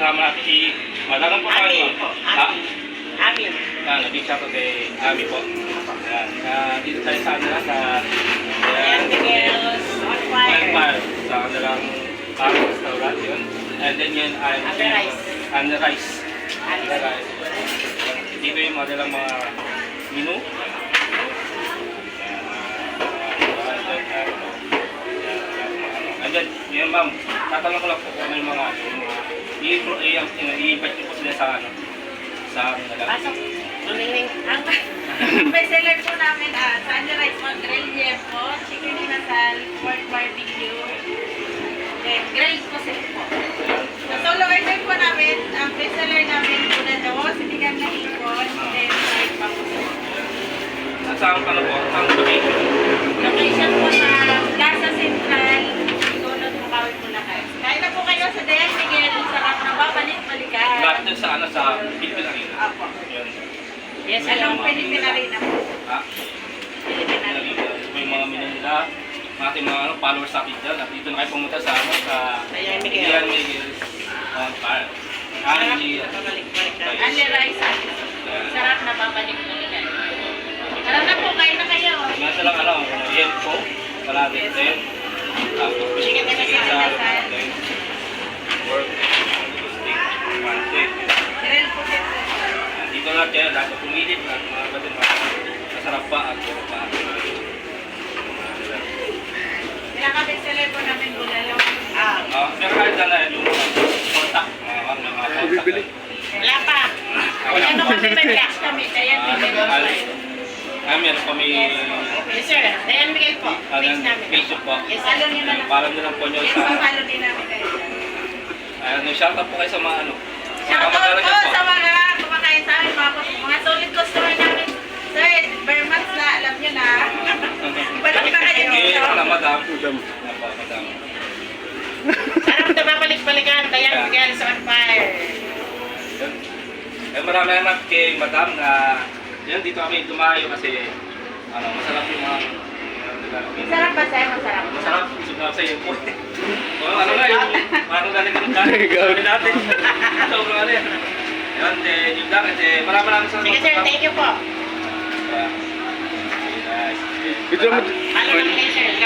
kasama natin si Madam po tayo. Amin po. Amin. Naging siya po kay Ami po. Ayan. Dito tayo sa kanila sa Ayan, Miguel's on fire. Sa kanilang restaurant yun. And then yun ay And the rice. Dito yung kanilang mga menu. And then, yun ma'am, tatanong ko lang po kung ano yung mga i-invite niyo po sila sa ano, sa Pasok. Tumingning. Ang bestseller po namin, Sandy Rice mo, grilled yempo, chicken inasal, pork barbecue, then grilled po sila po. Sa solo order po namin, ang bestseller namin po na daw, sinigang na hipon, then fried pa po. At saan pa na po? Saan location? Location po sa Plaza Central, Tulog Bukawi po na kayo. Kain na po kayo sa Dayan Miguel, sarap na babalik-balikan. Lahat din sa ano, sa Philippine Arena. Apo. Yun. Yes, anong Philippine Arena po? Ha? Philippine Arena. Ito po yung mga menu nila. Mga ating mga followers sa akin dyan. At dito na kayo pumunta sa ano, sa Dayan Miguel. Dayan Miguel on fire. Babalik-balikan. Only rice. Sarap na babalik-balikan. Tara na po, kain na kayo. Mga silang ano, yempo, kalabit din. Tapos Chicken inasal. then pork, steak, pancake. Grill po dito. Dito lahat yan, lahat pumilit at mga batin masarap pa at puro pa. Pinaka-bestseller po namin bulalo. Pero kahit na na yung kontak, mga kontak. Wala pa. Ano kami may cash kami, kaya bigyan mo tayo. Meron kami Yes sir, Dayan Miguel po. Page namin. Facebook po. Yes, follow nyo na lang. Parang nyo lang po nyo Yes, sa... follow din namin kayo. Shoutout po kayo sa mga ano. Shoutout po sa mga kumakain sa amin, mga solid customer namin. Sir, very much na, alam nyo na. Balik na kayo dito. Na madam. Sarap na babalik-balikan, Dayan Miguel is on fire. Marami naman kay madam na yan, dito kami dumayo kasi ano, masarap yung mga Sarap ba sir? Masarap. masarap, susunod sa iyo po. Ano na yung parang galing ka ng sabi natin. Sobrang ano yan. Yan, yung lang, maraming sa Sige sir, thank you po. Nice. Follow namin kayo sir.